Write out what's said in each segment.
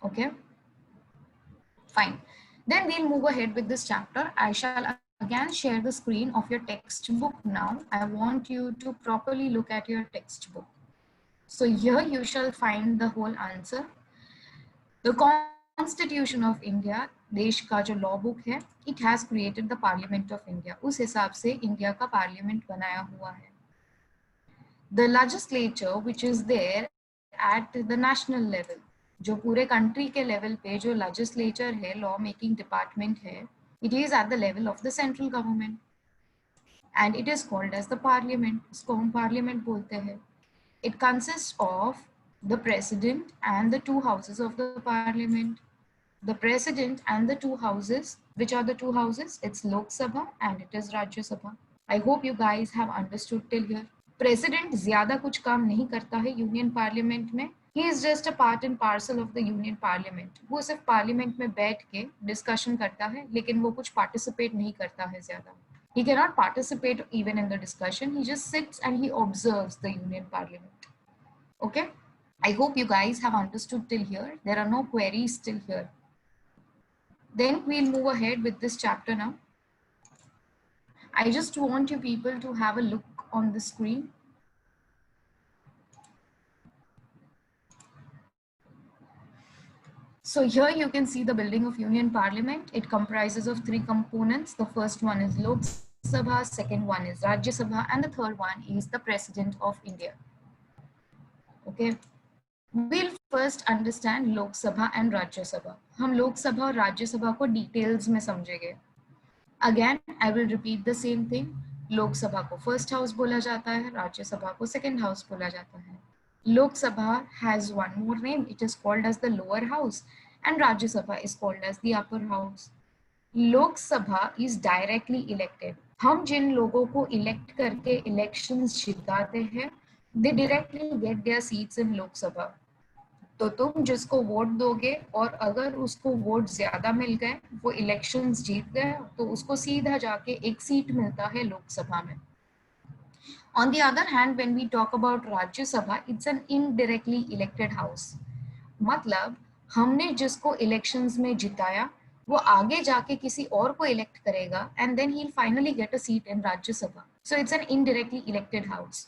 Okay, fine. Then we'll move ahead with this chapter. I shall again share the screen of your textbook now. I want you to properly look at your textbook. So here you shall find the whole answer. The Constitution of India, देश का जो law book है, it has created the Parliament of India. उस हिसाब से India का parliament बनाया हुआ है. The legislature which is there at the national level, जो पूरे कंट्री के लेवल पे जो लेजिस्लेचर है, लॉ मेकिंग डिपार्टमेंट है, it is at the level of the central government and it is called as the parliament. इसको हम parliament बोलते हैं. It consists of the president and the two houses of the parliament. The president and the two houses. Which are the two houses? It's Lok Sabha and it is Rajya Sabha. I hope you guys have understood till here. President ज्यादा कुछ काम नहीं करता है union parliament में. He is just a part and parcel of the union parliament. वो सिर्फ parliament में बैठ के डिस्कशन करता है, लेकिन वो कुछ पार्टिसिपेट नहीं करता है ज्यादा. He cannot participate even in the discussion. He just sits and he observes the union parliament. Okay? I hope you guys have understood till here. There are no queries till here. Then we'll move ahead with this chapter now. I just want you people to have a look on the screen. So here you can see the building of Union Parliament. It comprises of three components. The first one is Lok Sabha, second one is Rajya Sabha, and the third one is the President of India. Okay. We'll first understand Lok Sabha and Rajya Sabha. हम लोक सभा और राज्य सभा को details में समझेंगे. Again, I will repeat the same thing. लोक सभा को फर्स्ट हाउस बोला जाता है, राज्य सभा को सेकंड हाउस बोला जाता है. Lok Sabha has one more name. It is called as the lower house and Rajya Sabha is called as the upper house. Lok Sabha is directly elected. हम जिन लोगों को इलेक्ट करके इलेक्शंस जिताते हैं, they directly get their seats in Lok Sabha. तो तुम जिसको vote दोगे और अगर उसको वोट ज्यादा मिल गए, वो इलेक्शंस जीत गए, तो उसको सीधा जाके एक सीट मिलता है लोकसभा में. On the other hand, when we talk about Rajya Sabha, it's an indirectly elected house. मतलब हमने जिसको इलेक्शंस में जिताया, वो आगे जाके किसी और को इलेक्ट करेगा and then he'll finally get a seat in Rajya Sabha. So it's an indirectly elected house.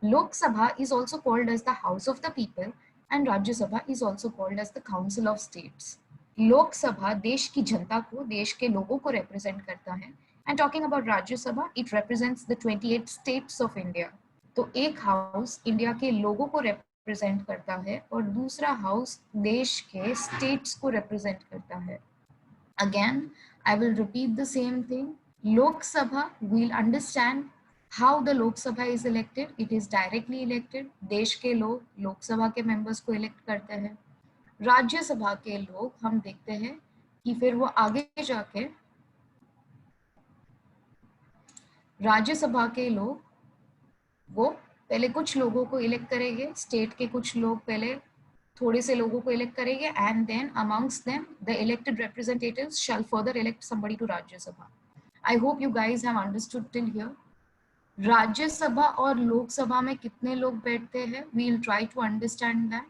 Lok Sabha is also called as the House of the People and Rajya Sabha is also called as the Council of States. लोक सभा देश की जनता को, देश के लोगों को represent करता है. एंड टॉकिंग अबाउट राज्य सभा, it represents the 28 states of India. तो एक हाउस इंडिया के लोगों को रिप्रेजेंट करता है और दूसरा हाउस देश के स्टेट्स को रिप्रेजेंट करता है. Again I will repeat the same thing. Lok Sabha, we'll understand how the Lok Sabha is elected. It is directly elected. देश के लोग लोकसभा के मेंबर्स को इलेक्ट करते हैं. राज्यसभा के लोग हम देखते हैं कि फिर वो आगे जाके राज्यसभा के लोग वो पहले कुछ लोगों को इलेक्ट करेंगे, स्टेट के कुछ लोग पहले थोड़े से लोगों को इलेक्ट करेंगे and then amongst them the elected representatives shall further elect somebody to Rajya Sabha. I hope you guys have understood till here. Rajya Sabha और लोकसभा में कितने लोग बैठते हैं, we will try to understand that.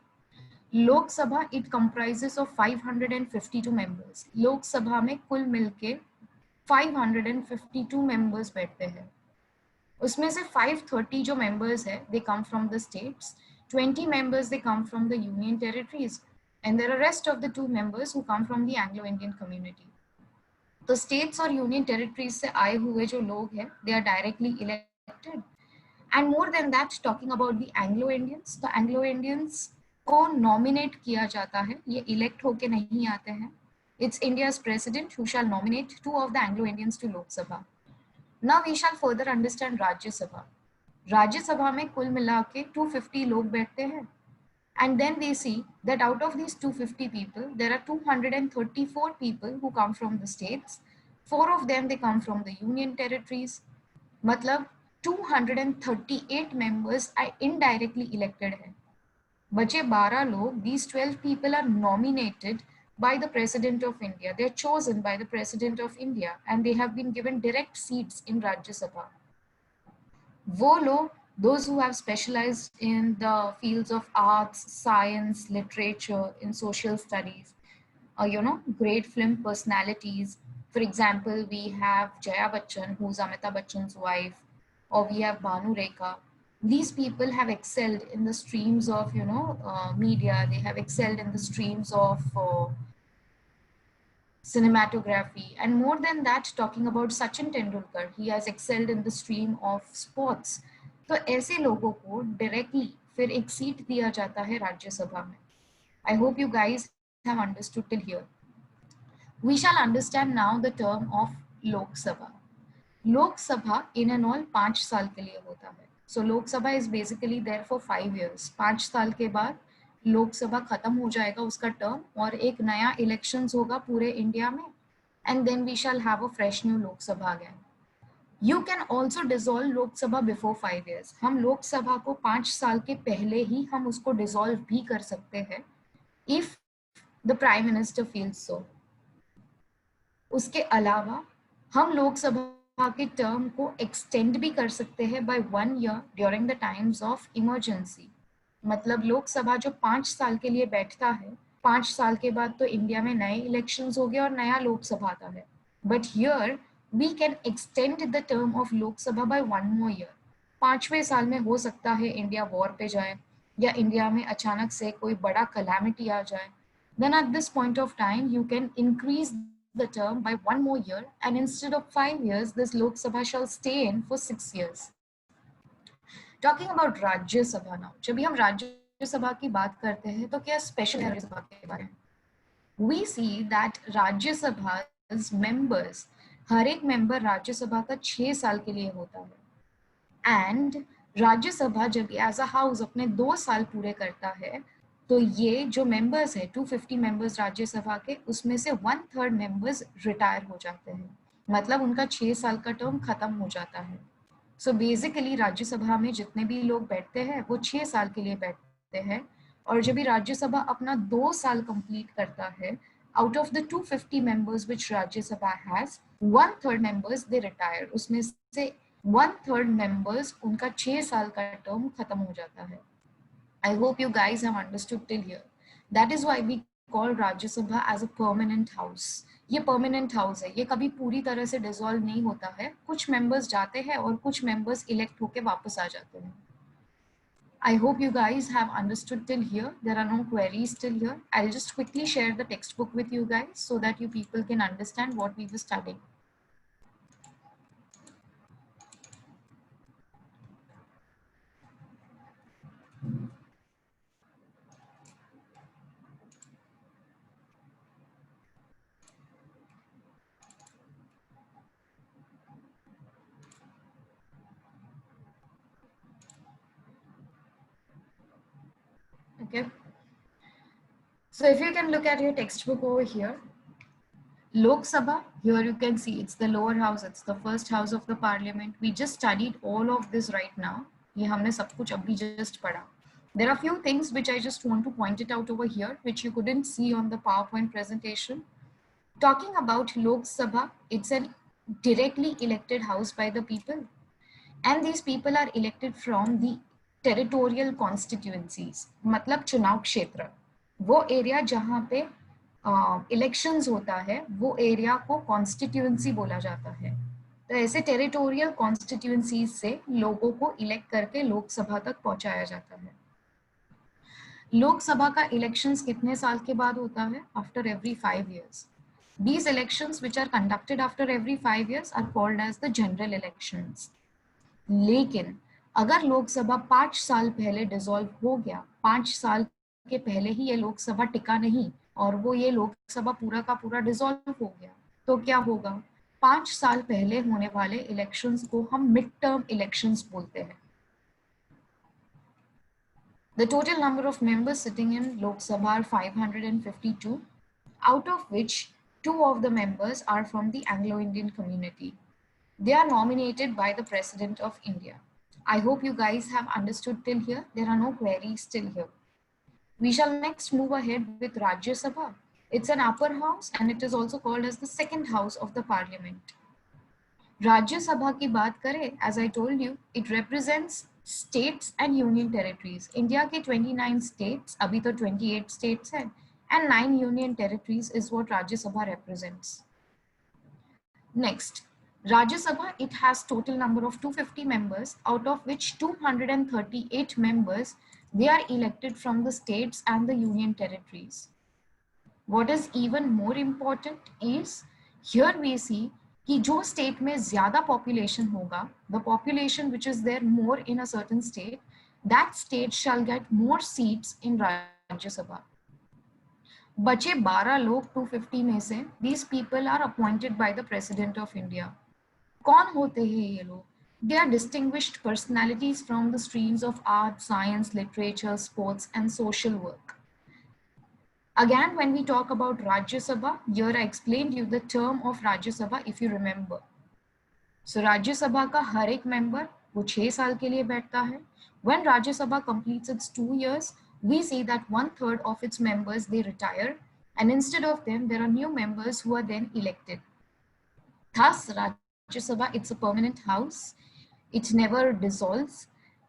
Lok Sabha it comprises of 552 members. Lok Sabha में कुल मिलके 552 मेंबर्स बैठते हैं. उसमें से 530 जो मेंबर्स है they come from the states, 20 members they come from the union territories and there are rest of the 2 members who come from the Anglo Indian community. तो स्टेट्स और यूनियन टेरिटरीज से आए हुए जो लोग हैं they are directly elected. And more than that, talking about the Anglo Indians, तो Anglo Indians को नॉमिनेट किया जाता है, ये इलेक्ट होके नहीं आते हैं. It's India's president who shall nominate 2 of the Anglo Indians to Lok Sabha. Now we shall further understand Rajya Sabha. Rajya Sabha में कुल मिला के 250 लोग बैठते हैं. And then they see that out of these 250 people, there are 234 people who come from the states. 4 of them, they come from the union territories. मतलब 238 members are indirectly elected हैं. बचे 12 लोग, these 12 people are nominated by the President of India. They are chosen by the President of India and they have been given direct seats in Rajya Sabha. वो लोग those who have specialized in the fields of arts, science, literature, in social studies, great film personalities. For example, we have Jaya Bachchan, who's Amitabh Bachchan's wife, or we have Bhanu Rekha. These people have excelled in the streams of, media. They have excelled in the streams of cinematography. And more than that, talking about Sachin Tendulkar, he has excelled in the stream of sports. तो ऐसे लोगों को directly फिर एक seat दिया जाता है राज्यसभा में. I hope you guys have understood till here. We shall understand now the term of Lok Sabha. Lok Sabha in and all 5 साल के लिए होता है. So Lok Sabha is basically there for 5 years. 5 साल के बाद लोकसभा खत्म हो जाएगा उसका टर्म और एक नया इलेक्शंस होगा पूरे इंडिया में, and then we shall have a fresh new Lok Sabha again. You can also dissolve Lok Sabha before 5 years. हम लोकसभा को 5 साल के पहले ही हम उसको डिसॉल्व भी कर सकते हैं if the Prime Minister feels so. उसके अलावा हम लोकसभा के टर्म को एक्सटेंड भी कर सकते हैं by 1 year during the times of emergency. मतलब लोकसभा जो 5 साल के लिए बैठता है, 5 साल के बाद तो इंडिया में नए इलेक्शंस हो गए और नया लोकसभा आता है. But here we can extend the term of Lok Sabha by 1 more year. 5वें साल में हो सकता है इंडिया वॉर पे जाए या इंडिया में अचानक से कोई बड़ा कैलामिटी आ जाए. Then at this point of time, you can increase the term by 1 more year, and instead of 5 years, this Lok Sabha shall stay in for 6 years. Talking about Rajya Sabha now, जब भी हम राज्य सभा की बात करते हैं तो क्या स्पेशल है राज्य सभा के बारे में? We see that राज्य सभा's members, हर एक मेंबर राज्य सभा का 6 साल के लिए होता है. एंड राज्यसभा जब एज अ हाउस अपने 2 साल पूरे करता है तो ये जो मेंबर्स है 250 मेंबर्स राज्यसभा के, उसमें से 1/3 मेंबर्स रिटायर हो जाते हैं. मतलब उनका 6 साल का टर्म खत्म हो जाता है. सो बेसिकली राज्यसभा में जितने भी लोग बैठते हैं वो 6 साल के लिए बैठते हैं. और जब भी राज्यसभा अपना 2 साल कंप्लीट करता है, out of the 250 members which Rajya Sabha has, 1/3 members they retire. उसमें से 1/3 मेंबर्स उनका 6 साल का टर्म खत्म हो जाता है. I hope you guys have understood till here. That is why we call Rajya Sabha as a permanent house. ये permanent house है, ये कभी पूरी तरह से dissolve नहीं होता है. कुछ members जाते हैं और कुछ members elect होके वापस आ जाते हैं. I hope you guys have understood till here. There are no queries till here. I'll just quickly share the textbook with you guys so that you people can understand what we were studying. Okay. So if you can look at your textbook over here, Lok Sabha, here you can see it's the lower house, it's the first house of the parliament. We just studied all of this right now. ये हमने सब कुछ अभी just पढ़ा. There are few things which I just want to point it out over here, which you couldn't see on the PowerPoint presentation. Talking about Lok Sabha, it's a directly elected house by the people. And these people are elected from the territorial constituencies. मतलब चुनाव क्षेत्र, वो area जहाँ पे elections होता है वो area को कॉन्स्टिट्यूएंसी बोला जाता है. तो ऐसे टेरिटोरियल कॉन्स्टिट्यूएंसीज से लोगों को इलेक्ट करके लोकसभा तक पहुंचाया जाता है. लोकसभा का इलेक्शंस कितने साल के बाद होता है? After every 5 years. These elections which are conducted after every 5 years are called as the general elections. लेकिन अगर लोकसभा 5 साल पहले डिसॉल्व हो गया, 5 साल के पहले ही ये लोकसभा टिका नहीं और वो ये लोकसभा पूरा का पूरा डिसॉल्व हो गया, तो क्या होगा? 5 साल पहले होने वाले इलेक्शंस को हम मिड टर्म इलेक्शंस बोलते हैं. The total number of members sitting in Lok Sabha are 552, out of which 2 of the members are from the Anglo-Indian community. They are nominated by the President of India. I hope you guys have understood till here. There are no queries till here. We shall next move ahead with Rajya Sabha. It's an upper house and it is also called as the second house of the parliament. Rajya Sabha की बात करें, as I told you, it represents states and union territories, India के 29 states, अभी तो 28 states हैं, and 9 union territories is what Rajya Sabha represents. Next, Rajya Sabha, it has total number of 250 members, out of which 238 members, they are elected from the states and the union territories. What is even more important is, here we see कि जो state में ज़्यादा population होगा, the population which is there more in a certain state, that state shall get more seats in Rajya Sabha. बचे 12 लोग 250 में से, these people are appointed by the President of India. कौन होते हैं ये लोग? They are distinguished personalities from the streams of art, science, literature, sports, and social work. Again, when we talk about Rajya Sabha, here I explained you the term of Rajya Sabha, if you remember. So Rajya Sabha का हर एक member वो 6 साल के लिए बैठता है. When Rajya Sabha completes its 2 years, we see that 1/3 of its members they retire, and instead of them, there are new members who are then elected. Thus, Rajya Sabha, it's a permanent house. It never dissolves,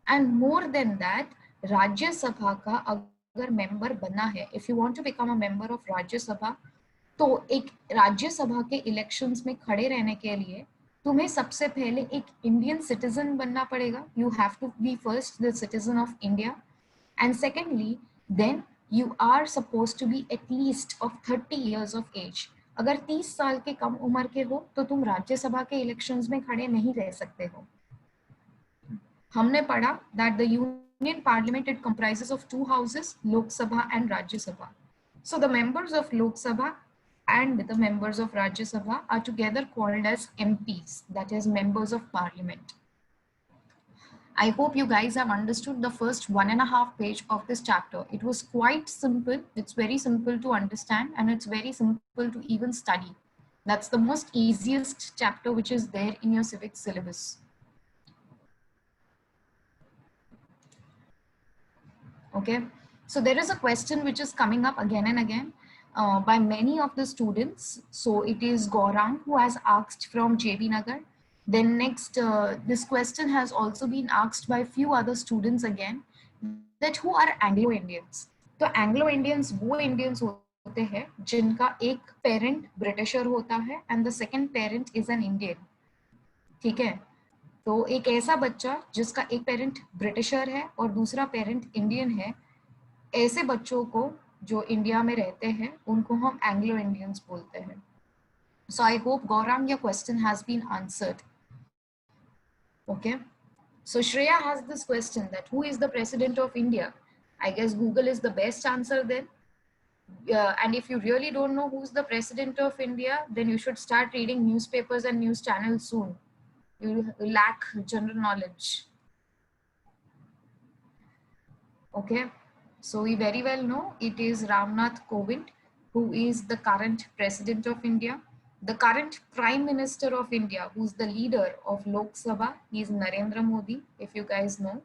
and more than that, Rajya Sabha का अगर member बनना है, if you want to become a member of Rajya Sabha, तो एक राज्य सभा के elections में खड़े रहने के लिए तुम्हें सबसे पहले एक इंडियन सिटीजन बनना पड़ेगा. You have to be first the citizen of India, and secondly then you are suppose to be at least of 30 years of age. अगर 30 साल के कम उम्र के हो तो तुम राज्यसभा के इलेक्शंस में खड़े नहीं रह सकते हो. हमने पढ़ा that the union parliament it comprises of 2 houses, लोक सभा एंड राज्य सभा. So the members of Lok Sabha and the members of Rajya Sabha are together called as MPs, that is members of parliament. I hope you guys have understood the first 1.5 page of this chapter. It was quite simple. It's very simple to understand, and it's very simple to even study. That's the most easiest chapter which is there in your civics syllabus. Okay, so there is a question which is coming up again and again by many of the students. So it is Gaurang who has asked from JB Nagar. Then next, this question has also been asked by few other students again, that who are Anglo-Indians. तो Anglo-Indians वो Indians होते हैं जिनका एक parent Britisher होता है and the second parent is an Indian. ठीक है, तो एक ऐसा बच्चा जिसका एक पेरेंट ब्रिटिशर है और दूसरा पेरेंट इंडियन है, ऐसे बच्चों को जो इंडिया में रहते हैं उनको हम एंग्लो इंडियंस बोलते हैं. So I hope Gaurang your question has been answered. Okay, so Shreya has this question that who is the president of India. I guess Google is the best answer then. And if you really don't know who's the president of India, then you should start reading newspapers and news channels soon. You lack general knowledge. Okay, so we very well know it is Ramnath Kovind who is the current president of India. The current prime minister of India, who's the leader of Lok Sabha, is Narendra Modi, if you guys know.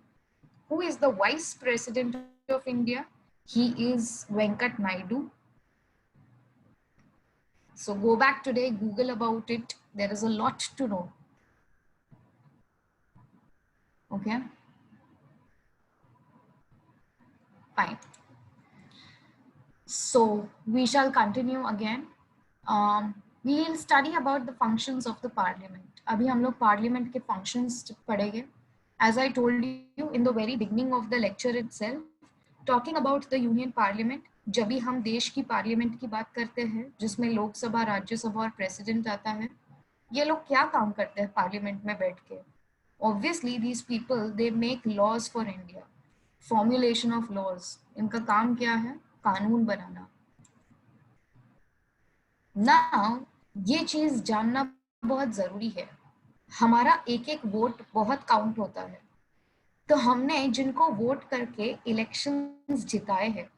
Who is the vice president of India? He is Venkat Naidu. So go back today, Google about it. There is a lot to know. Okay, fine. So we shall continue again. We will study about the functions of the parliament. अभी हम लोग parliament के functions पढ़ेंगे. As I told you in the very beginning of the lecture itself, talking about the union parliament, जब भी हम देश की parliament की बात करते हैं जिसमें लोकसभा, राज्यसभा और president आता है, ये लोग क्या काम करते हैं parliament में बैठ के? Obviously, these people they make laws for India. Formulation of laws. इनका काम क्या है? कानून बनाना. Now, ये चीज जानना बहुत जरूरी है. हमारा एक एक वोट बहुत काउंट होता है. तो हमने जिनको वोट करके इलेक्शंस जिताए हैं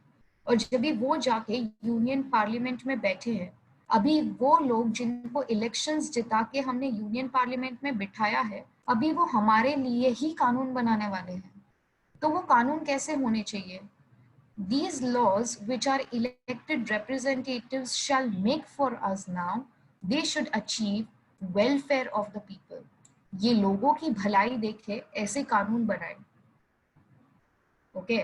और जब भी वो जाके यूनियन पार्लियामेंट में बैठे हैं, अभी वो लोग जिनको इलेक्शंस जिता के हमने यूनियन पार्लियामेंट में बिठाया है, अभी वो हमारे लिए ही कानून बनाने वाले हैं. तो वो कानून कैसे होने चाहिए? These laws which our elected representatives shall make for us now, they should achieve welfare of the people. ये लोगों की भलाई देखे ऐसे कानून बनाए. Okay.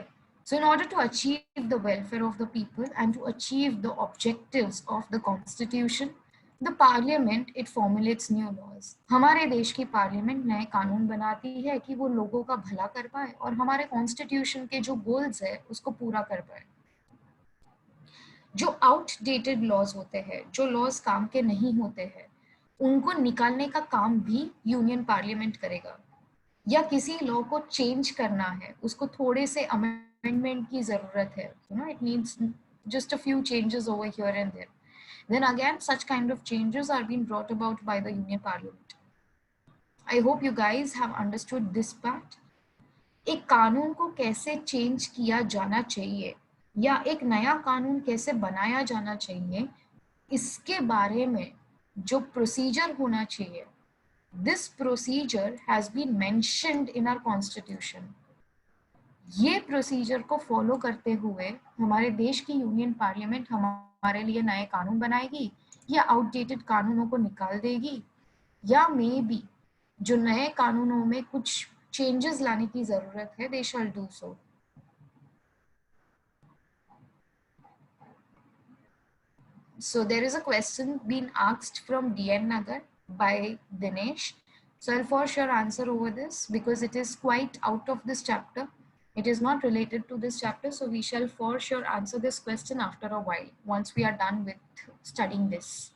So in order to achieve the welfare of the people and to achieve the objectives of the constitution, the parliament it formulates new laws. हमारे देश की पार्लियामेंट नए कानून बनाती है कि वो लोगों का भला कर पाए और हमारे कॉन्स्टिट्यूशन के जो गोल्स है उसको पूरा कर पाए. जो आउटडेटेड लॉज होते हैं, जो लॉज काम के नहीं होते हैं, उनको निकालने का काम भी यूनियन पार्लियामेंट करेगा. या किसी लॉ को चेंज करना है, उसको थोड़े से अमेंडमेंट की जरूरत है, you know, it needs just a few changes over here and there, then again such kind of changes are being brought about by the union parliament. I hope you guys have understood this part. एक कानून को कैसे change किया जाना चाहिए या एक नया कानून कैसे बनाया जाना चाहिए, इसके बारे में जो प्रोसीजर होना चाहिए, this procedure has been mentioned in our constitution. ये प्रोसीजर को फॉलो करते हुए हमारे देश की यूनियन पार्लियामेंट हमारे लिए नए कानून बनाएगी या आउटडेटेड कानूनों को निकाल देगी, या मे बी जो नए कानूनों में कुछ चेंजेस लाने की जरूरत है, they shall do so. So there is a question being asked from DN Nagar by Dinesh. So I'll for sure answer over this because it is quite out of this chapter. It is not related to this chapter. So we shall for sure answer this question after a while, once we are done with studying this.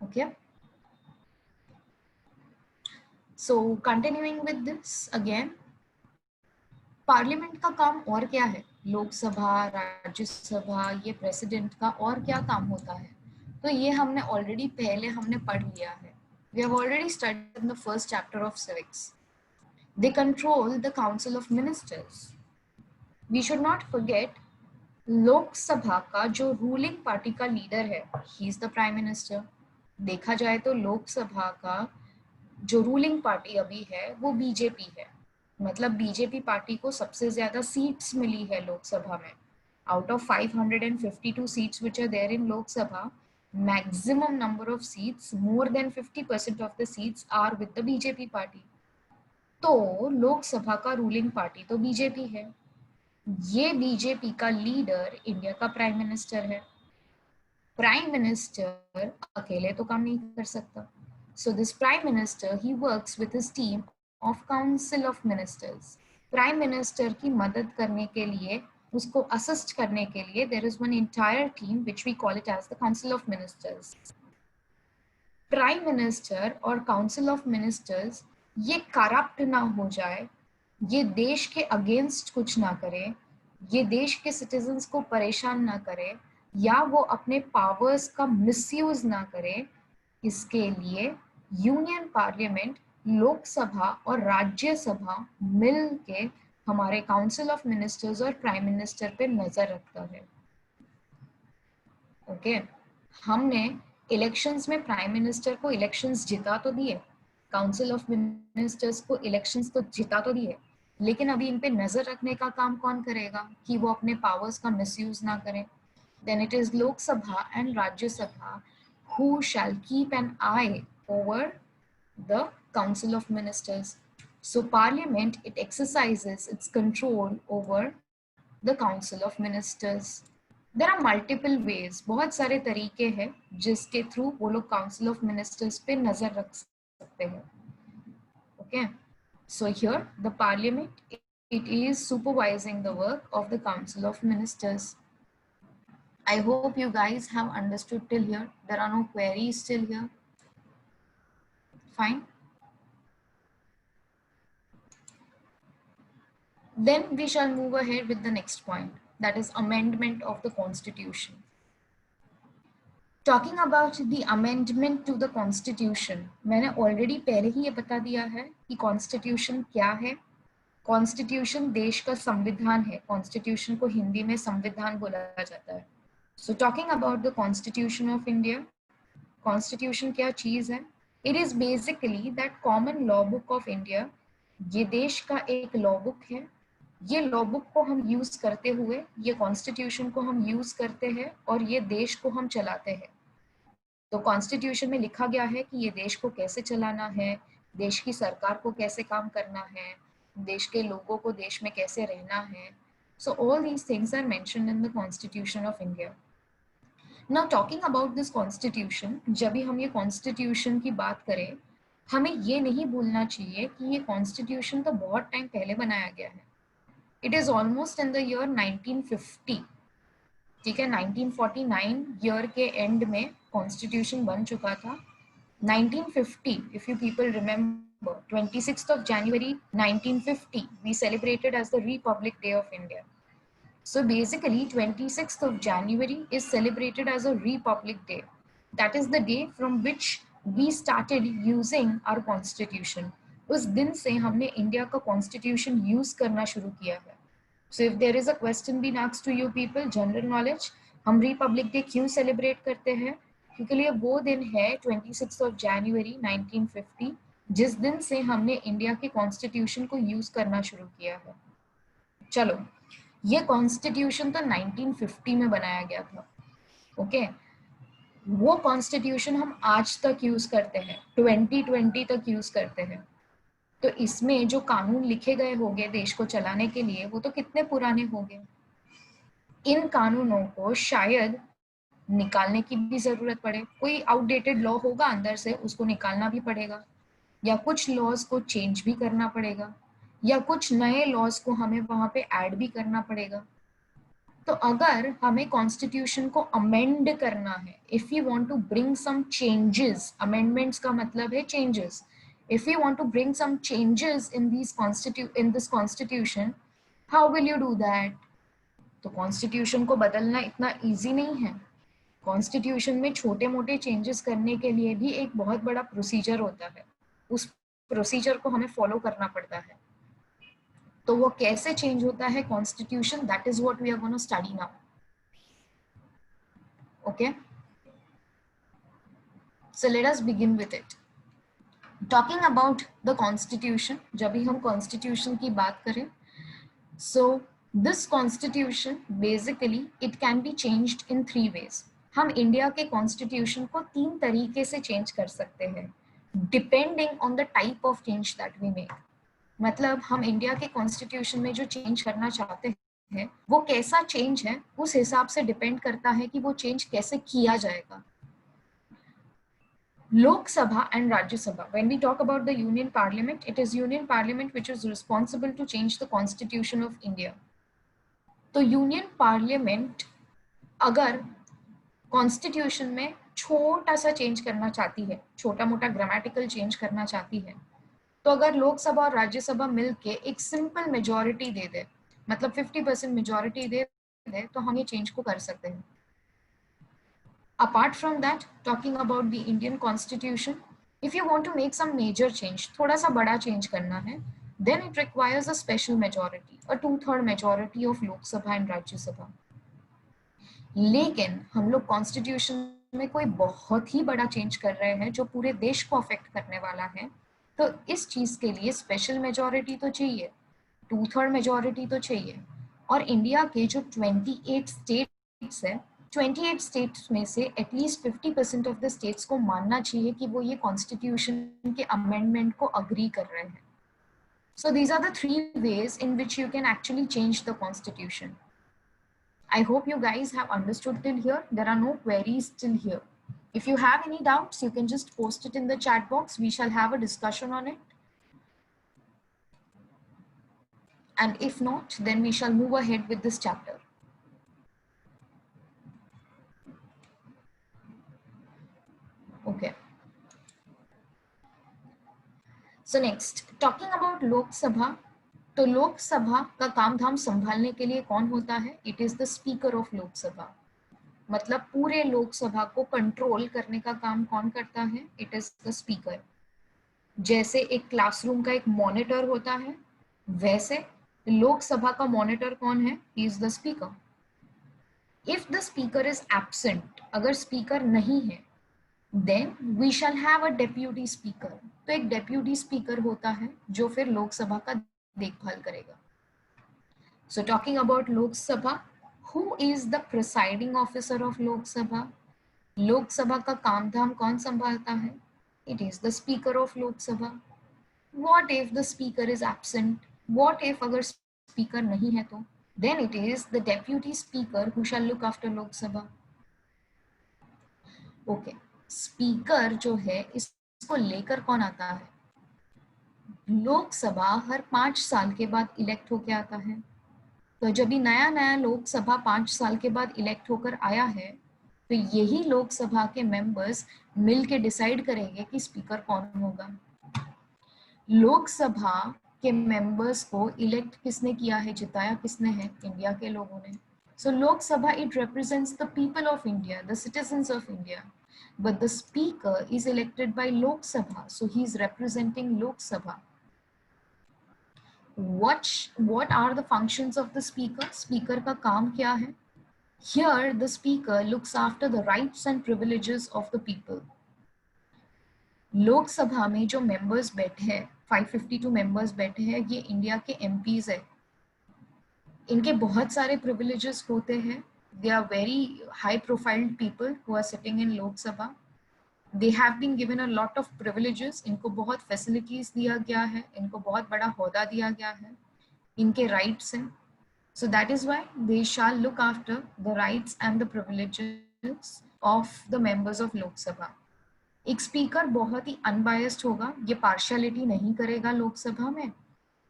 Okay. So continuing with this again, parliament का काम और क्या है, लोकसभा, राज्यसभा, ये president का और क्या काम होता है, तो ये हमने ऑलरेडी पहले हमने पढ़ लिया है. We have already studied in the first chapter of civics. They control the council of ministers. We should not forget, Lok Sabha का जो रूलिंग पार्टी का लीडर है, he is the prime minister. देखा जाए तो लोकसभा का जो रूलिंग पार्टी अभी है वो बीजेपी है. मतलब बीजेपी पार्टी को सबसे ज्यादा सीट्स मिली है लोकसभा में. Out of 552 seats which are there in Lok Sabha, maximum number of seats, more than 50% of the seats are with the BJP party. तो लोकसभा का रूलिंग पार्टी तो बीजेपी है. ये बीजेपी का लीडर इंडिया का प्राइम मिनिस्टर है. प्राइम मिनिस्टर अकेले तो काम नहीं कर सकता. So this prime minister, he works with his team of council of ministers. Prime minister की मदद करने के लिए, उसको assist करने के लिए, there is one entire team which we call it as the council of ministers. Prime minister और council of ministers ये corrupt ना हो जाए, ये देश के against कुछ ना करे, ये देश के citizens को परेशान ना करे, या वो अपने powers का misuse ना करे, इसके लिए यूनियन पार्लियामेंट, लोकसभा और राज्यसभा मिल के हमारे काउंसिल ऑफ मिनिस्टर्स और प्राइम मिनिस्टर पे नजर रखता है. ओके. हमने इलेक्शंस में प्राइम मिनिस्टर को इलेक्शंस जिता तो दिए, काउंसिल ऑफ मिनिस्टर्स को इलेक्शंस तो जिता तो दिए, लेकिन अभी इन पे नजर रखने का काम कौन करेगा कि वो अपने पावर्स का मिसयूज ना करें. Then it is Lok Sabha and Rajya Sabha who shall keep an eye over the council of ministers. So parliament, it exercises its control over the council of ministers. There are multiple ways, बहुत सारे तरीके हैं जिसके through वो लोग council of ministers पे नजर रख सकते हैं. Okay, so here the parliament, it is supervising the work of the council of ministers. I hope you guys have understood till here. There are no queries till here. Fine. Then we shall move ahead with the next point, that is amendment of the constitution. Talking about the amendment to the constitution, मैंने already पहले ही ये बता दिया है कि constitution क्या है. Constitution देश का संविधान है. Constitution को हिंदी में संविधान बोला जाता है. So talking about the Constitution of India, Constitution क्या चीज है? It is basically that common law book of India. ये देश का एक लॉ बुक है. ये लॉ बुक को हम यूज करते हुए, ये कॉन्स्टिट्यूशन को हम यूज करते हैं और ये देश को हम चलाते हैं. तो कॉन्स्टिट्यूशन में लिखा गया है कि ये देश को कैसे चलाना है, देश की सरकार को कैसे काम करना है, देश के लोगों को देश में कैसे रहना है. So all these things are mentioned in the Constitution of India. Now talking about this Constitution, जब भी हम ये Constitution की बात करें, हमें ये नहीं भूलना चाहिए कि ये Constitution तो बहुत टाइम पहले बनाया गया है. It is almost in the year 1950. ठीक है, 1949 ईयर के एंड में Constitution बन चुका था. 1950, if you people remember, 26th of January 1950, we celebrated as the Republic Day of India. So basically 26th of January is celebrated as a Republic Day. That is the day from which we started using our constitution. उस दिन से हमने India का constitution use करना शुरू किया है. So if there is a question being asked to you people, general knowledge, हम Republic Day क्यों celebrate करते हैं? क्योंकि ये वो दिन है 26th of January 1950 जिस दिन से हमने इंडिया के कॉन्स्टिट्यूशन को यूज करना शुरू किया है. चलो, ये कॉन्स्टिट्यूशन तो 1950 में बनाया गया था. ओके, वो कॉन्स्टिट्यूशन हम आज तक यूज करते हैं, 2020 तक यूज करते हैं. तो इसमें जो कानून लिखे गए होंगे देश को चलाने के लिए, वो तो कितने पुराने होंगे. इन कानूनों को शायद निकालने की भी जरूरत पड़े. कोई आउटडेटेड लॉ होगा अंदर से, उसको निकालना भी पड़ेगा, या कुछ लॉज को चेंज भी करना पड़ेगा, या कुछ नए लॉज को हमें वहां पे ऐड भी करना पड़ेगा. तो अगर हमें कॉन्स्टिट्यूशन को अमेंड करना है, if you want to bring some changes, amendments का मतलब है changes, if you want to bring some changes in this constitution, how will you do that? तो कॉन्स्टिट्यूशन को बदलना इतना इजी नहीं है. कॉन्स्टिट्यूशन में छोटे मोटे चेंजेस करने के लिए भी एक बहुत बड़ा प्रोसीजर होता है. उस प्रोसीजर को हमें फॉलो करना पड़ता है. तो वो कैसे चेंज होता है constitution, that is what we are gonna study now. Okay, so let us begin with it. Talking about the constitution, जब भी हम कॉन्स्टिट्यूशन की बात करें, so this constitution basically it can be changed in 3 ways. हम India के constitution को 3 तरीके से चेंज कर सकते हैं, depending on the type of change that we make. मतलब हम इंडिया के कॉन्स्टिट्यूशन में जो चेंज करना चाहते हैं वो कैसा चेंज है, उस हिसाब से डिपेंड करता है कि वो चेंज कैसे किया जाएगा. Lok Sabha and Rajya Sabha, when we talk about the union parliament, it is union parliament which is responsible to change the constitution of India. तो यूनियन पार्लियामेंट अगर कॉन्स्टिट्यूशन में छोटा सा चेंज करना चाहती है, छोटा मोटा ग्रामेटिकल चेंज करना चाहती है, तो अगर लोकसभा और राज्यसभा मिलके एक सिंपल मेजॉरिटी दे दे, मतलब 50% मेजॉरिटी दे दे, तो हम ये चेंज को कर सकते हैं. Apart from that, talking about the Indian constitution, if you want to make some major change, थोड़ा सा बड़ा चेंज करना है, then it requires a special majority, a 2/3 majority of Lok Sabha and Rajya Sabha. लेकिन हम लोग constitution में कोई बहुत ही बड़ा चेंज कर रहे हैं जो पूरे देश को अफेक्ट करने वाला है, तो इस चीज के लिए स्पेशल मेजॉरिटी तो चाहिए, 2/3 मेजॉरिटी तो चाहिए. और इंडिया के जो 28 स्टेट्स है, 28 स्टेट्स में से एटलीस्ट 50% ऑफ द स्टेट्स को मानना चाहिए कि वो ये कॉन्स्टिट्यूशन के अमेंडमेंट को अग्री कर रहे हैं. So these are the 3 ways in which you can actually change the constitution. I hope you guys have understood till here. There are no queries till here. If you have any doubts, you can just post it in the chat box. We shall have a discussion on it. And if not, then we shall move ahead with this chapter. Okay. So next, talking about Lok Sabha. तो लोकसभा का काम धाम संभालने के लिए कौन होता है? It is the speaker of Lok Sabha. मतलब पूरे लोकसभा को कंट्रोल करने का काम कौन करता है? It is the speaker. जैसे एक क्लासरूम का एक मॉनिटर होता है, वैसे लोकसभा का मॉनिटर कौन है? He is the speaker. If the speaker is absent, अगर स्पीकर नहीं है, then we shall have a deputy speaker. तो एक डेप्यूटी स्पीकर होता है जो फिर लोकसभा का देखभाल करेगा. So talking about Lok Sabha, who is the presiding officer of Lok Sabha? Lok Sabha का काम धाम कौन संभालता है? It is the speaker of Lok Sabha. What if the speaker is absent? What if अगर स्पीकर नहीं है तो? Then it is the deputy speaker who shall look after Lok Sabha. Okay, speaker जो है इसको लेकर कौन आता है? लोकसभा हर 5 साल के बाद इलेक्ट होके आता है। तो जब भी नया नया लोकसभा 5 साल के बाद इलेक्ट होकर आया है, तो यही लोकसभा के मेंबर्स मिल के डिसाइड करेंगे कि स्पीकर कौन होगा। लोकसभा के मेंबर्स को इलेक्ट किसने किया है, जिताया किसने है? इंडिया के लोगों ने। So Lok Sabha, it represents the people of India, the citizens of India. But the speaker is elected by Lok Sabha, so he is representing Lok Sabha. What are the functions of the speaker? Speaker का काम क्या है? Here the speaker looks after the rights and privileges of the people. लोक सभा में जो members बैठे हैं, 552 मेंबर्स बैठे हैं, ये इंडिया के एमपीज है। इनके बहुत सारे प्रिविलेजेस होते हैं। They are very high profile people who are sitting in Lok Sabha. They have been given a lot of privileges. इनको बहुत facilities दिया गया है, इनको बहुत बड़ा होदा दिया गया है, इनके rights हैं. So that is why they shall look after the rights and the privileges of the members of Lok Sabha. एक स्पीकर बहुत ही अनबायस्ड होगा, ये पार्शियलिटी नहीं करेगा लोकसभा में,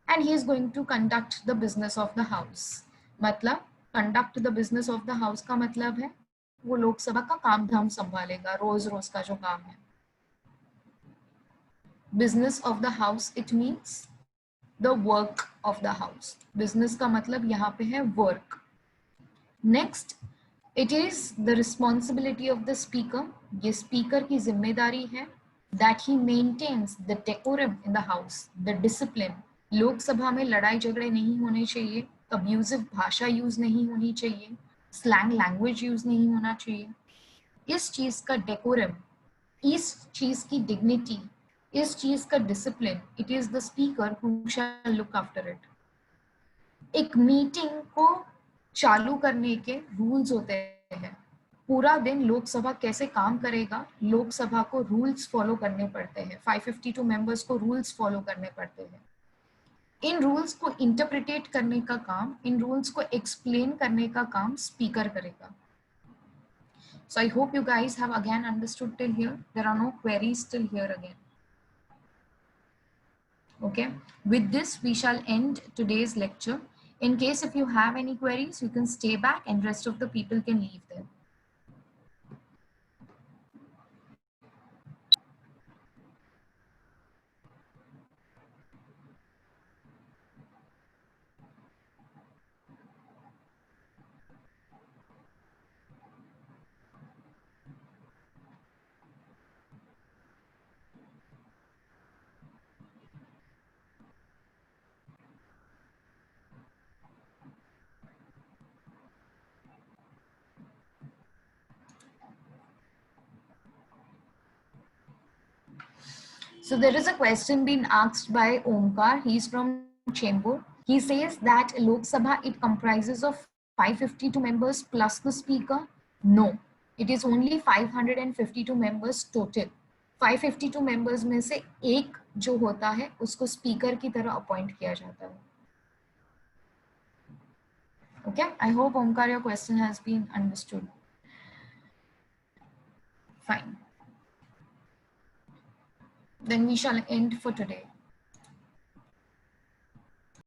and he is going to conduct the business of the house. मतलब conduct the business of the house का मतलब है वो लोकसभा का काम धाम संभालेगा, रोज रोज का जो काम है। business of the house, it means the work of the house. business का मतलब यहाँ पे है work. next, it is the responsibility of the speaker. ये speaker की जिम्मेदारी है that he maintains the decorum in the house, the discipline. Lok Sabha में लड़ाई झगड़े नहीं होने चाहिए, अब्यूजिव भाषा यूज नहीं होनी चाहिए, स्लैंग लैंग्वेज यूज नहीं होना चाहिए। इस चीज का डेकोरम, इस चीज की डिग्निटी, इस चीज का discipline, it is the speaker who shell look after it. एक मीटिंग को चालू करने के रूल्स होते हैं। पूरा दिन लोकसभा कैसे काम करेगा, लोकसभा को रूल्स फॉलो करने पड़ते हैं। 552 मेंबर्स को रूल्स फॉलो करने पड़ते हैं। इन रूल्स को इंटरप्रिटेट करने का काम, इन रूल्स को एक्सप्लेन करने का काम स्पीकर करेगा। So I hope you guys have again understood till here. There are no queries till here again. Okay, with this we shall end today's lecture. In case if you have any queries, you can stay back and rest of the people can leave there. So there is a question being asked by Omkar. He's from Chembur. He says that Lok Sabha, it comprises of 552 members plus the speaker. No, it is only 552 members total. 552 members में से एक जो होता है उसको speaker की तरह appoint किया जाता है। Okay, I hope Omkar your question has been understood. Fine. Then we shall end for today.